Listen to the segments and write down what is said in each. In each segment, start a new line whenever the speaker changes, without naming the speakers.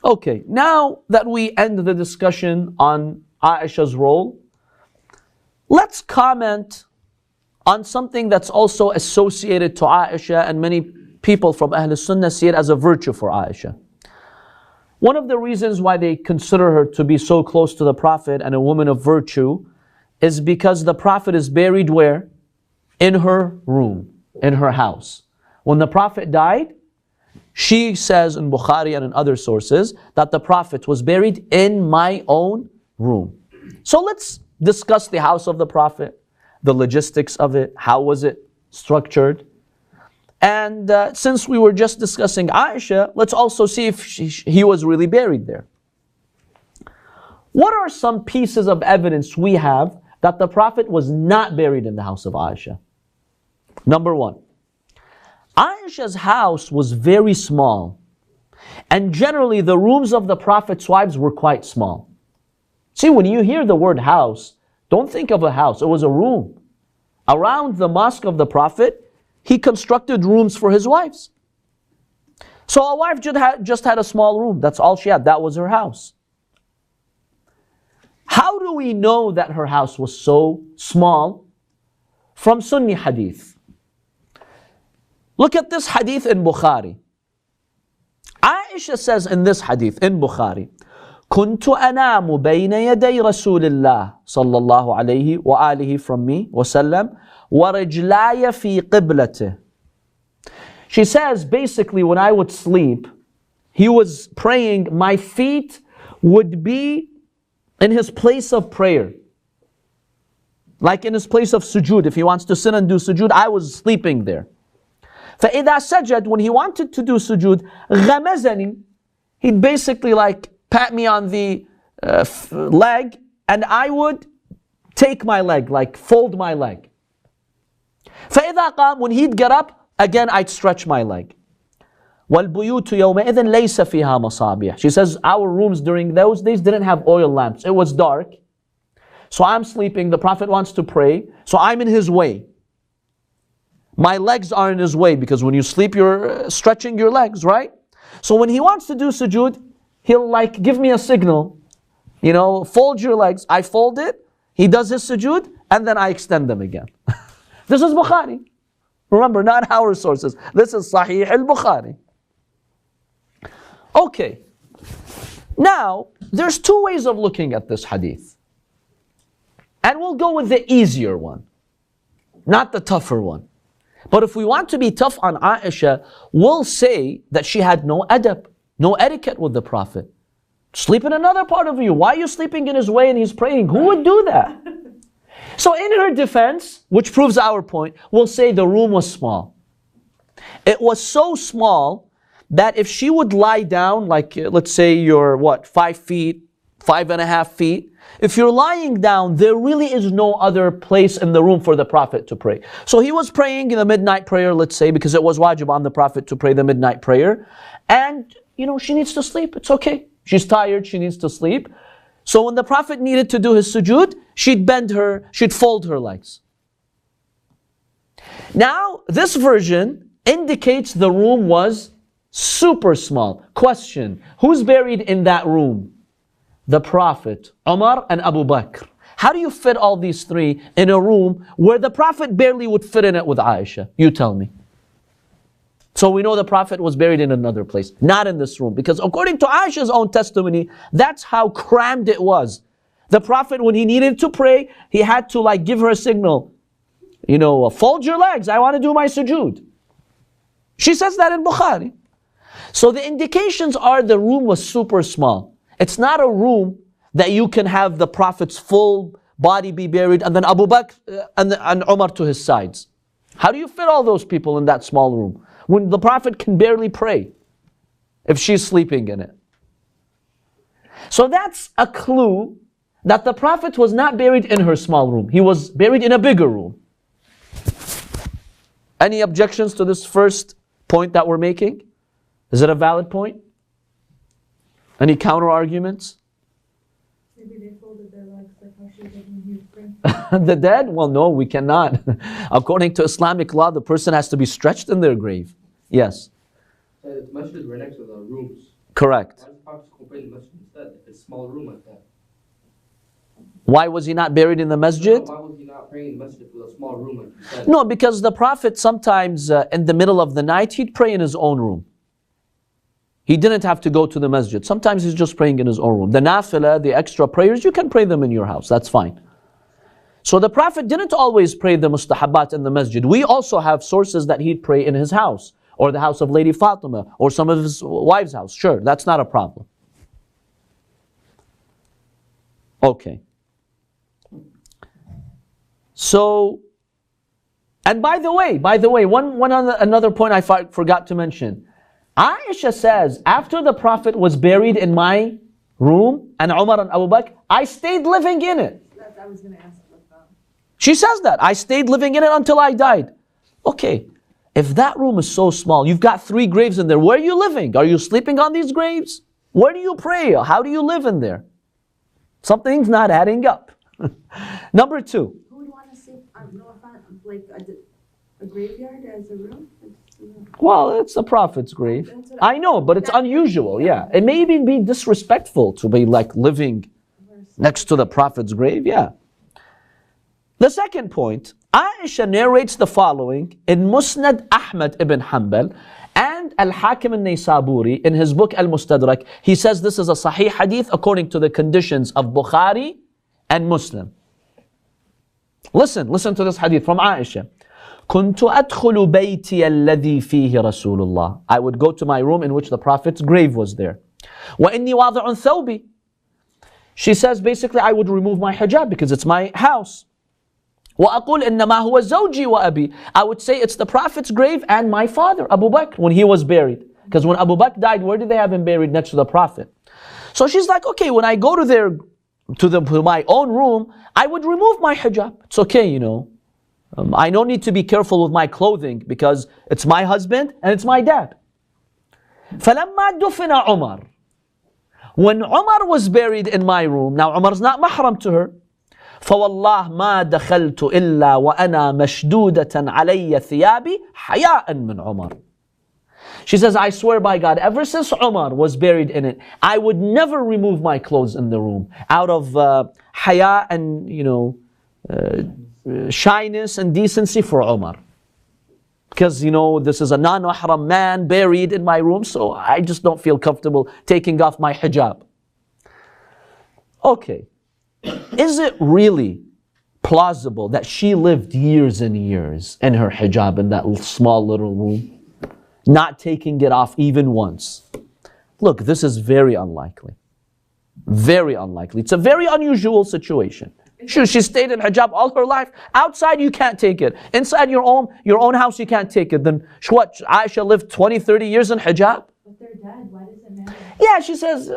Okay, now that we end the discussion on Aisha's role, let's comment on something that's also associated to Aisha, and many people from Ahl Sunnah see it as a virtue for Aisha. One of the reasons why they consider her to be so close to the Prophet and a woman of virtue is because the Prophet is buried where? In her room, in her house. When the Prophet died, she says in Bukhari and in other sources that the Prophet was buried in my own room. So let's discuss the house of the Prophet, the logistics of it, how was it structured. And since we were just discussing Aisha, let's also see if he was really buried there. What are some pieces of evidence we have that the Prophet was not buried in the house of Aisha? Number one, Aisha's house was very small, and generally the rooms of the Prophet's wives were quite small. See, when you hear the word house, don't think of a house, it was a room. Around the mosque of the Prophet, he constructed rooms for his wives. So a wife just had a small room, that's all she had, that was her house. How do we know that her house was so small? From Sunni hadith. Look at this hadith in Bukhari. Aisha says in this hadith in Bukhari, كنت أنام بين يدي رسول الله صلى الله عليه وآله from me وسلم ورجلاي في قبلته. She says basically when I would sleep, he was praying, my feet would be in his place of prayer. Like in his place of sujood. If he wants to sit and do sujood, I was sleeping there. فَإِذَا سَجَدْ, when he wanted to do sujood, غَمَزَنِي, he'd basically like pat me on the leg, and I would take my leg, like fold my leg. فَإِذَا قَامْ, when he'd get up, again I'd stretch my leg. وَالْبُيُوتُ يَوْمَئِذٍ لَيْسَ فِيهَا مَصَابِيحٍ. She says our rooms during those days didn't have oil lamps. It was dark. So I'm sleeping, the Prophet wants to pray, so I'm in his way. My legs are in his way, because when you sleep, you're stretching your legs, right? So when he wants to do sujood, he'll like give me a signal. You know, fold your legs. I fold it, he does his sujood, and then I extend them again. This is Bukhari. Remember, not our sources. This is Sahih al-Bukhari. Okay. Now, there's two ways of looking at this hadith. And we'll go with the easier one, not the tougher one. But if we want to be tough on Aisha, we'll say that she had no adab, no etiquette with the Prophet. Sleep in another part of you. Why are you sleeping in his way and he's praying? Who would do that? So in her defense, which proves our point, we'll say the room was small. It was so small that if she would lie down, like let's say you're 5 feet, 5.5 feet, if you're lying down, there really is no other place in the room for the Prophet to pray. So he was praying in the midnight prayer, let's say, because it was wajib on the Prophet to pray the midnight prayer. And, she needs to sleep. It's okay. She's tired. She needs to sleep. So when the Prophet needed to do his sujood, she'd fold her legs. Now, this version indicates the room was super small. Question, who's buried in that room? The Prophet, Umar, and Abu Bakr. How do you fit all these three in a room where the Prophet barely would fit in it with Aisha? You tell me. So we know the Prophet was buried in another place, not in this room. Because according to Aisha's own testimony, that's how crammed it was. The Prophet, when he needed to pray, he had to give her a signal. Fold your legs, I want to do my sujood. She says that in Bukhari. So the indications are the room was super small. It's not a room that you can have the Prophet's full body be buried and then Abu Bakr and Umar to his sides. How do you fit all those people in that small room when the Prophet can barely pray if she's sleeping in it? So that's a clue that the Prophet was not buried in her small room. He was buried in a bigger room. Any objections to this first point that we're making? Is it a valid point? Any counter arguments?
Maybe they folded their legs like how she did when he was praying.
The dead? Well, no, we cannot. According to Islamic law, the person has to be stretched in their grave. Yes?
The masjids were next to the rooms.
Correct.
Why does the Prophet can pray in the masjid instead. If it's a small room like that.
Why was he not buried in the masjid?
Why was he not praying in the masjid with a small room like you said?
No, because the Prophet sometimes in the middle of the night, he'd pray in his own room. He didn't have to go to the masjid. Sometimes he's just praying in his own room. The nafilah, the extra prayers, you can pray them in your house. That's fine. So the Prophet didn't always pray the mustahabat in the masjid. We also have sources that he'd pray in his house, or the house of Lady Fatima, or some of his wives' house. Sure, that's not a problem. Okay. So, and by the way, another point I forgot to mention. Ayesha says, after the Prophet was buried in my room, and Umar and Abu Bakr, I stayed living in it.
I was going to ask about that.
She says that. I stayed living in it until I died. Okay, if that room is so small, you've got 3 graves in there, where are you living? Are you sleeping on these graves? Where do you pray? How do you live in there? Something's not adding up. Number 2.
Who would want to sleep like a graveyard as a room?
Well, it's the Prophet's grave. I know, but it's unusual, yeah. It may even be disrespectful to be like living next to the Prophet's grave, yeah. The second point, Ayesha narrates the following in Musnad Ahmad ibn Hanbal and Al-Hakim al-Naysaburi in his book Al-Mustadrak. He says this is a Sahih hadith according to the conditions of Bukhari and Muslim. Listen to this hadith from Ayesha. كنت أدخل بيتي الذي فيه رسول الله. I would go to my room in which the Prophet's grave was there. وإني واضع ثوبي. She says basically I would remove my hijab because it's my house. وأقول إنما هو زوجي وأبي. I would say it's the Prophet's grave and my father, Abu Bakr, when he was buried. Because when Abu Bakr died, where did they have him buried? Next to the Prophet. So she's like, okay, when I go to my own room, I would remove my hijab. It's okay, you know. I don't need to be careful with my clothing because it's my husband and it's my dad. فَلَمَّا دُفِنَ عُمَرْ. When Umar was buried in my room, now Umar's not mahram to her. فَوَاللَّهِ مَا دَخَلْتُ إِلَّا وَأَنَا مَشْدُودَةً عَلَيَّ ثِيَابِي حَيَاءً مِنْ عُمَرْ. She says, I swear by God, ever since Umar was buried in it, I would never remove my clothes in the room out of haya and, shyness and decency for Umar. Because, this is a non-mahram man buried in my room, so I just don't feel comfortable taking off my hijab. Okay. Is it really plausible that she lived years and years in her hijab in that small little room, not taking it off even once? Look, this is very unlikely. Very unlikely. It's a very unusual situation. Sure, she stayed in hijab all her life. Outside, you can't take it. Inside your own house, you can't take it. Then, what, Ayesha lived 20, 30 years in hijab?
But they're dead. Why does it matter?
Yeah, she says,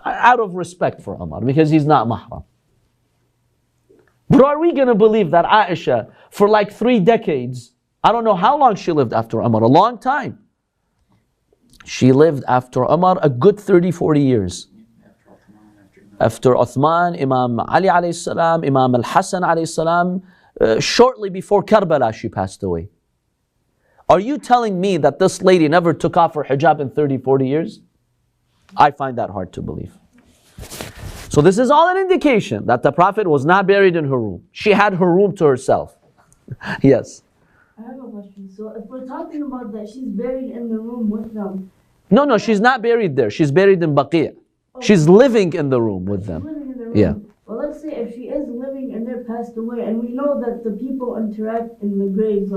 out of respect for Umar, because he's not mahram. But are we going to believe that Ayesha, for like 3 decades, I don't know how long she lived after Umar, a long time. She lived after Umar a good 30, 40 years. After Uthman, Imam Ali alayhi salam, Imam al-Hassan alayhi salam, shortly before Karbala she passed away. Are you telling me that this lady never took off her hijab in 30, 40 years? I find that hard to believe. So this is all an indication that the Prophet was not buried in her room. She had her room to herself. Yes.
I have a question. So if we're talking about that she's buried in the room with them.
No, she's not buried there. She's buried in Baqir. She's living in the room with them.
Living in the room.
Yeah.
Well, let's say if she is living and they're passed away, and we know that the people interact in the graves,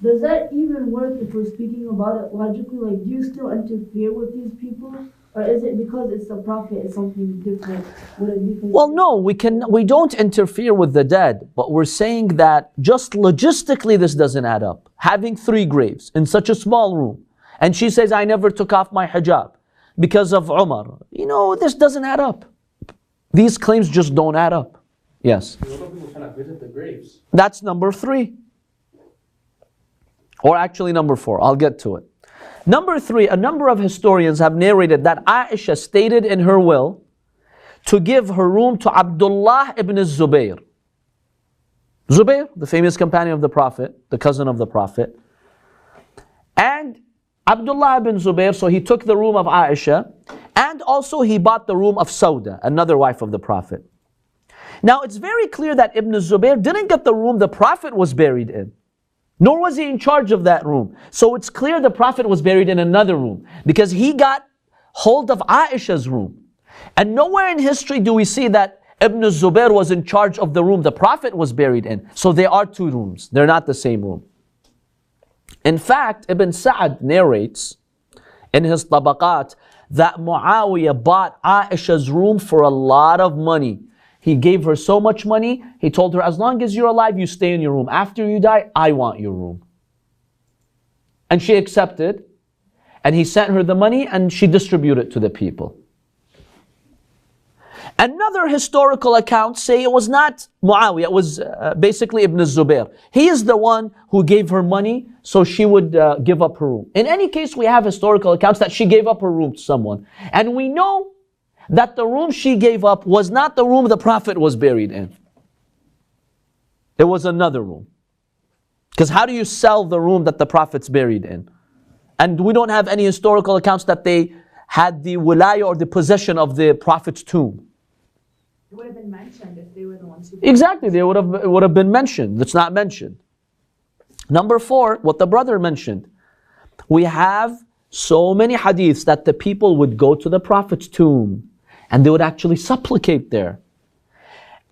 does that even work if we're speaking about it logically? Do you still interfere with these people? Or is it because it's the Prophet, it's something different? Would it be
well, no, we don't interfere with the dead, but we're saying that just logistically this doesn't add up. Having 3 graves in such a small room, and she says, I never took off my hijab because of Umar. This doesn't add up. These claims just don't add up. Yes.
A lot of people cannot visit the graves.
That's number 3. Or actually number 4. I'll get to it. Number 3, a number of historians have narrated that Ayesha stated in her will to give her room to Abdullah ibn Zubayr. Zubayr, the famous companion of the Prophet, the cousin of the Prophet. And Abdullah ibn Zubayr, so he took the room of Ayesha, And also he bought the room of Sauda, another wife of the Prophet. Now it's very clear that Ibn Zubayr didn't get the room the Prophet was buried in, nor was he in charge of that room. So it's clear the Prophet was buried in another room, because he got hold of Aisha's room. And nowhere in history do we see that Ibn Zubayr was in charge of the room the Prophet was buried in. So they are two rooms, they're not the same room. In fact, Ibn Sa'ad narrates in his Tabaqat that Muawiyah bought Aisha's room for a lot of money. He gave her so much money, he told her, as long as you're alive, you stay in your room. After you die, I want your room. And she accepted, and he sent her the money, and she distributed it to the people. Another historical account say it was not Muawiyah, it was basically Ibn Zubayr. He is the one who gave her money so she would give up her room. In any case, we have historical accounts that she gave up her room to someone. And we know that the room she gave up was not the room the Prophet was buried in. It was another room. Because how do you sell the room that the Prophet's buried in? And we don't have any historical accounts that they had the wilaya or the possession of the Prophet's tomb.
It would have been mentioned if they were the ones who...
Exactly, it would have been mentioned. It's not mentioned. Number 4, what the brother mentioned. We have so many hadiths that the people would go to the Prophet's tomb and they would actually supplicate there.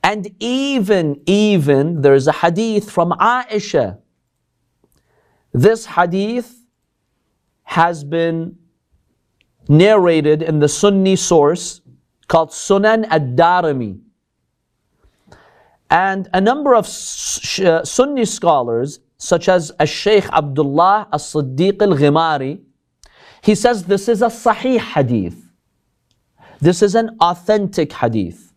And even there's a hadith from Ayesha. This hadith has been narrated in the Sunni source called Sunan ad-Darimi. And a number of Sunni scholars, such as Shaykh Abdullah as-Siddiq al-Ghimari, he says this is a sahih hadith. This is an authentic hadith.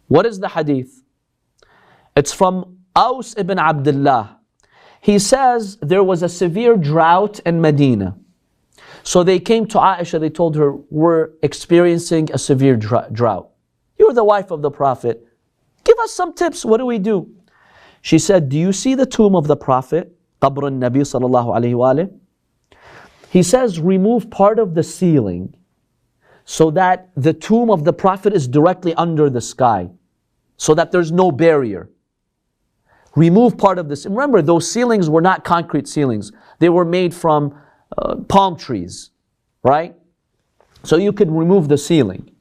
What is the hadith? It's from Aus ibn Abdullah. He says there was a severe drought in Medina. So they came to Aisha, they told her, we're experiencing a severe drought. You're the wife of the Prophet. Give us some tips, what do we do? She said, do you see the tomb of the Prophet? Qabr al-Nabi sallallahu alayhi wa alayhi. He says, remove part of the ceiling so that the tomb of the Prophet is directly under the sky, so that there's no barrier. Remove part of this. Remember, those ceilings were not concrete ceilings. They were made from palm trees, right? So you could remove the ceiling.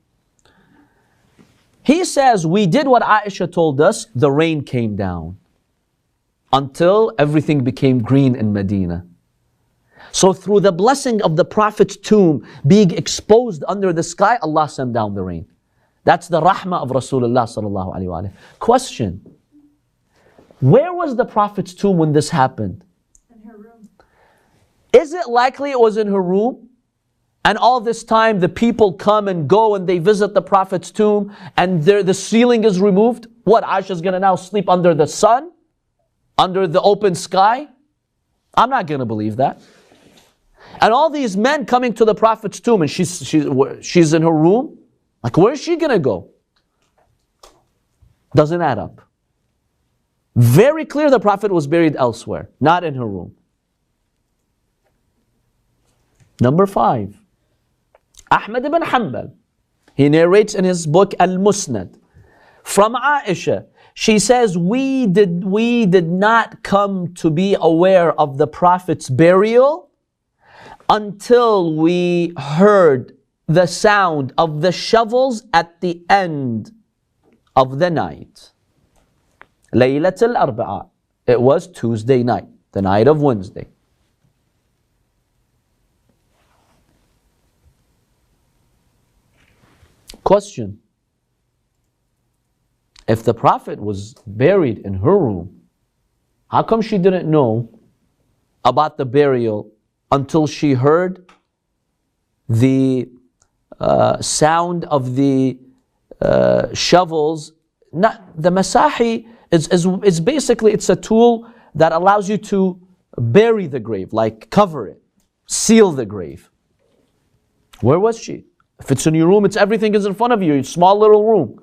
He says, we did what Aisha told us. The rain came down until everything became green in Medina. So through the blessing of the Prophet's tomb being exposed under the sky, Allah sent down the rain. That's the rahmah of Rasulullah sallallahu alaihi wasallam. Question: where was the Prophet's tomb when this happened?
In her room.
Is it likely it was in her room? And all this time the people come and go and they visit the Prophet's tomb and the ceiling is removed? What, Aisha's going to now sleep under the sun? Under the open sky? I'm not going to believe that. And all these men coming to the Prophet's tomb and she's in her room? Like, where is she going to go? Doesn't add up. Very clear the Prophet was buried elsewhere, not in her room. Number 5. Ahmad ibn Hanbal. He narrates in his book Al-Musnad from Aisha. She says, we did not come to be aware of the Prophet's burial until we heard the sound of the shovels at the end of the night. Laylatul Arba'a. It was Tuesday night, the night of Wednesday. Question: if the Prophet was buried in her room, how come she didn't know about the burial until she heard the sound of the shovels? Not the masahi is basically, it's a tool that allows you to bury the grave, like cover it, seal the grave. Where was she? If it's in your room, everything is in front of you, a small little room.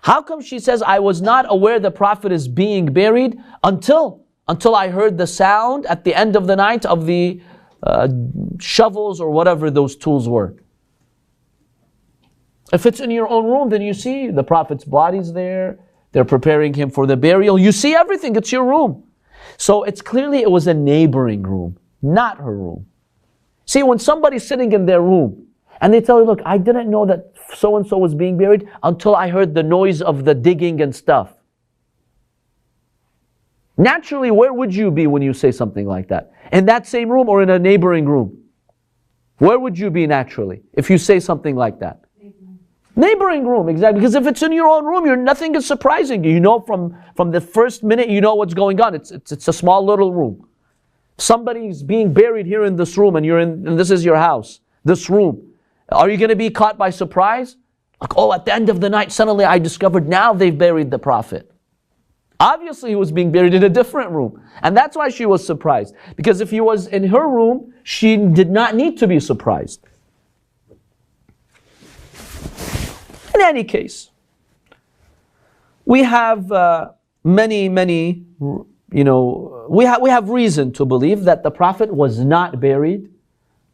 How come she says, I was not aware the Prophet is being buried until until I heard the sound at the end of the night of the shovels or whatever those tools were. If it's in your own room, then you see the Prophet's body's there. They're preparing him for the burial. You see everything. It's your room. So it's clearly it was a neighboring room, not her room. See, when somebody's sitting in their room and they tell you, look, I didn't know that so-and-so was being buried until I heard the noise of the digging and stuff. Naturally, where would you be when you say something like that? In that same room or in a neighboring room? Where would you be naturally if you say something like that? Neighboring room, exactly. Because if it's in your own room, nothing is surprising you. You know from the first minute, you know what's going on. It's a small little room. Somebody's being buried here in this room, and this is your house, this room. Are you going to be caught by surprise? Like, oh, at the end of the night, suddenly I discovered now they've buried the Prophet. Obviously, he was being buried in a different room. And that's why she was surprised. Because if he was in her room, she did not need to be surprised. In any case, we have we have reason to believe that the Prophet was not buried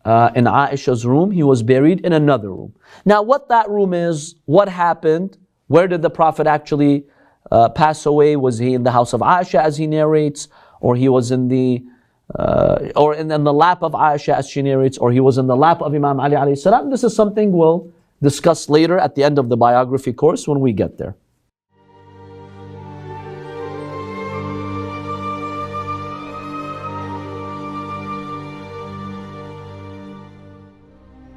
in Aisha's room. He was buried in another room. Now, what that room is, what happened, where did the Prophet actually pass away? Was he in the house of Aisha, as he narrates, or he was in the lap of Aisha, as she narrates, or he was in the lap of Imam Ali alayhi salam? This is something we'll discuss later at the end of the biography course when we get there.